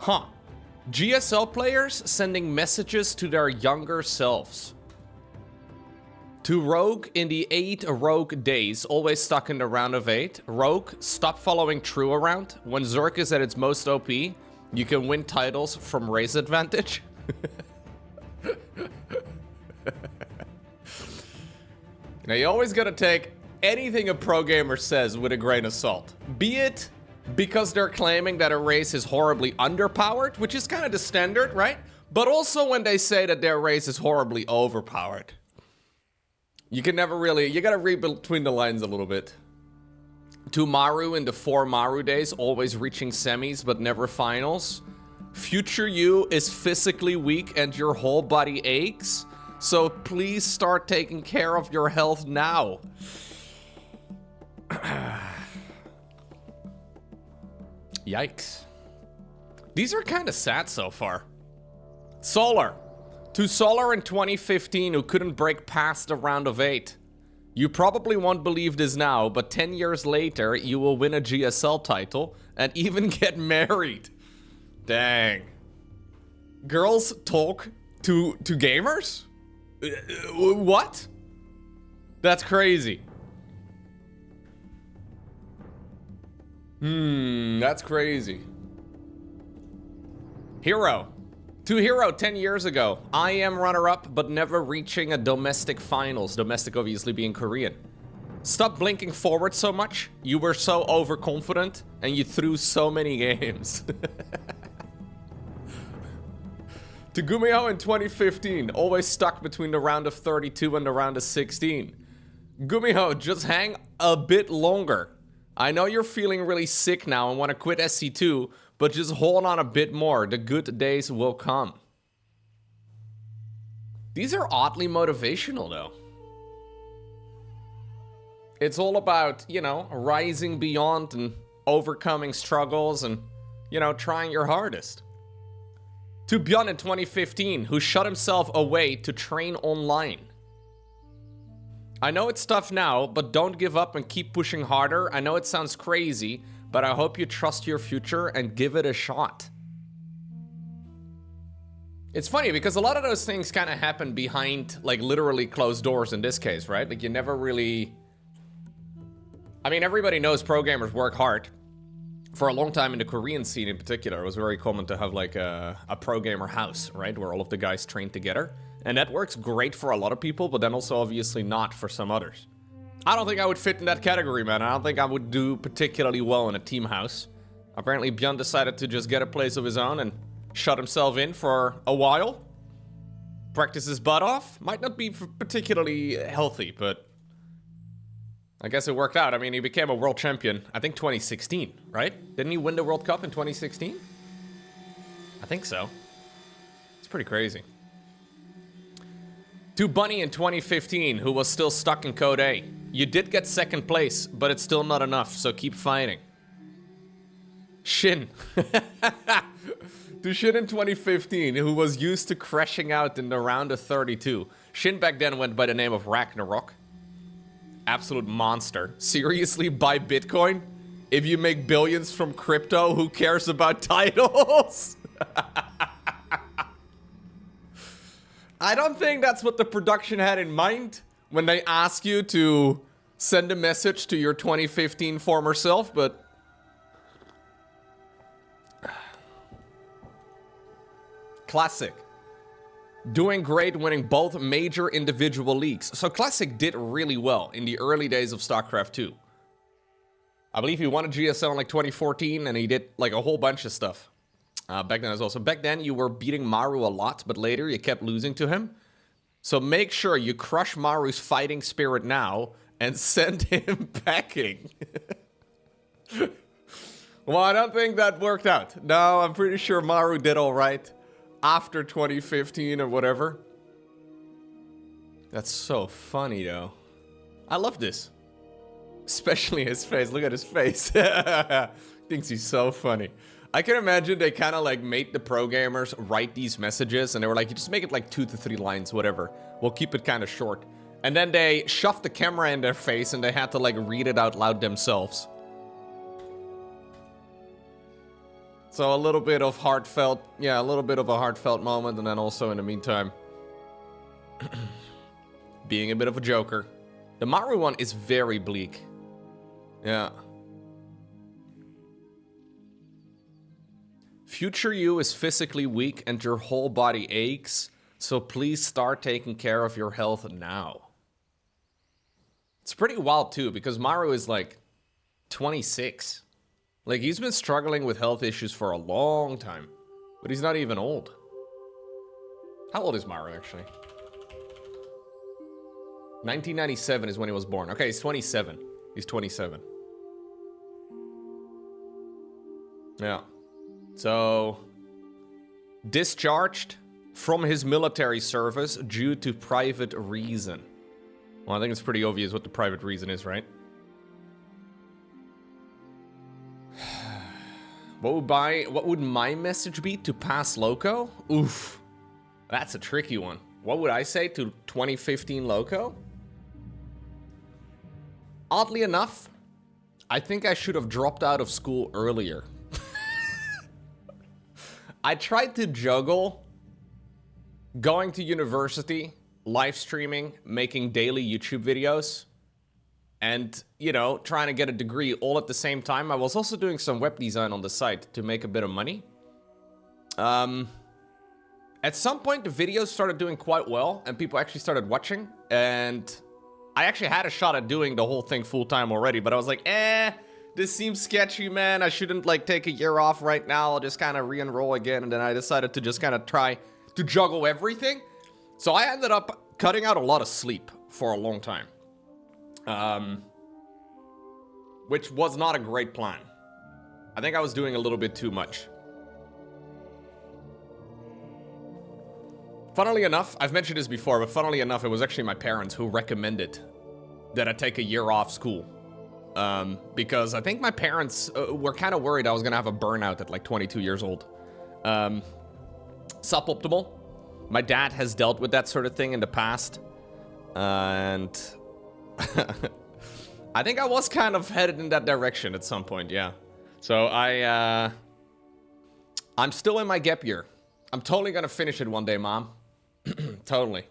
Huh. GSL players sending messages to their younger selves. To Rogue in the 8 Rogue days, always stuck in the round of 8. Rogue, stop following True around. When Zerg is at its most OP, you can win titles from race advantage. Now, you always gotta take anything a pro gamer says with a grain of salt. Be it because they're claiming that a race is horribly underpowered, which is kind of the standard, right? But also when they say that their race is horribly overpowered. You can never really, you gotta read between the lines a little bit. To Maru in the 4 Maru days, always reaching semis but never finals. Future you is physically weak and your whole body aches. So please start taking care of your health now. Yikes. These are kind of sad so far. Solar. To Solar in 2015 who couldn't break past the round of 8. You probably won't believe this now, but 10 years later you will win a GSL title and even get married. Dang. Girls talk to gamers? What? That's crazy. That's crazy. Hero. To Hero 10 years ago. I am runner-up, but never reaching a domestic finals. Domestic obviously being Korean. Stop blinking forward so much. You were so overconfident, and you threw so many games. To Gumiho in 2015. Always stuck between the round of 32 and the round of 16. Gumiho, just hang a bit longer. I know you're feeling really sick now and want to quit SC2, but just hold on a bit more. The good days will come. These are oddly motivational, though. It's all about, you know, rising beyond and overcoming struggles and, you know, trying your hardest. To Björn in 2015, who shut himself away to train online. I know it's tough now, but don't give up and keep pushing harder. I know it sounds crazy, but I hope you trust your future and give it a shot. It's funny because a lot of those things kind of happen behind, like, literally closed doors in this case, right? Like, you never really... I mean, everybody knows pro gamers work hard. For a long time in the Korean scene in particular, it was very common to have, like, a pro gamer house, right? Where all of the guys trained together. And that works great for a lot of people, but then also obviously not for some others. I don't think I would fit in that category, man. I don't think I would do particularly well in a team house. Apparently, Björn decided to just get a place of his own and shut himself in for a while. Practice his butt off. Might not be particularly healthy, but I guess it worked out. I mean, he became a world champion, I think 2016, right? Didn't he win the World Cup in 2016? I think so. It's pretty crazy. To Bunny in 2015, who was still stuck in Code A. You did get second place, but it's still not enough, so keep fighting. Shin. To Shin in 2015, who was used to crashing out in the round of 32. Shin back then went by the name of Ragnarok. Absolute monster. Seriously, buy Bitcoin? If you make billions from crypto, who cares about titles? I don't think that's what the production had in mind when they ask you to send a message to your 2015 former self, but... Classic. Doing great, winning both major individual leagues. So Classic did really well in the early days of StarCraft 2. I believe he won a GSL in like 2014, and he did like a whole bunch of stuff. Back then as well. So back then you were beating Maru a lot, but later you kept losing to him. So make sure you crush Maru's fighting spirit now and send him packing. Well, I don't think that worked out. No, I'm pretty sure Maru did all right after 2015 or whatever. That's so funny, though. I love this. Especially his face. Look at his face. Thinks he's so funny. I can imagine they kind of like made the pro gamers write these messages and they were like, you just make it like 2 to 3 lines, whatever. We'll keep it kind of short. And then they shoved the camera in their face and they had to like read it out loud themselves. So a little bit of heartfelt, yeah, a little bit of a heartfelt moment, and then also in the meantime, being a bit of a joker. The Maru one is very bleak. Yeah. Future you is physically weak and your whole body aches, so please start taking care of your health now. It's pretty wild too, because Maru is like 26. Like, he's been struggling with health issues for a long time, but he's not even old. How old is Maru, actually? 1997 is when he was born. Okay, he's 27. He's 27. Yeah. So, discharged from his military service due to private reason. Well, I think it's pretty obvious what the private reason is, right? What would my message be to pass Loco? Oof. That's a tricky one. What would I say to 2015 Loco? Oddly enough, I think I should have dropped out of school earlier. I tried to juggle going to university, live streaming, making daily YouTube videos, and, you know, trying to get a degree all at the same time. I was also doing some web design on the side to make a bit of money. At some point, the videos started doing quite well, and people actually started watching, and I actually had a shot at doing the whole thing full-time already, but I was like, this seems sketchy, man. I shouldn't, like, take a year off right now. I'll just kind of re-enroll again, and then I decided to just kind of try to juggle everything. So I ended up cutting out a lot of sleep for a long time. Which was not a great plan. I think I was doing a little bit too much. Funnily enough, I've mentioned this before, but funnily enough, it was actually my parents who recommended that I take a year off school. Because I think my parents were kind of worried I was gonna have a burnout at like 22 years old. Suboptimal. My dad has dealt with that sort of thing in the past. And I think I was kind of headed in that direction at some point, yeah. So I'm still in my gap year. I'm totally gonna finish it one day, Mom. Totally.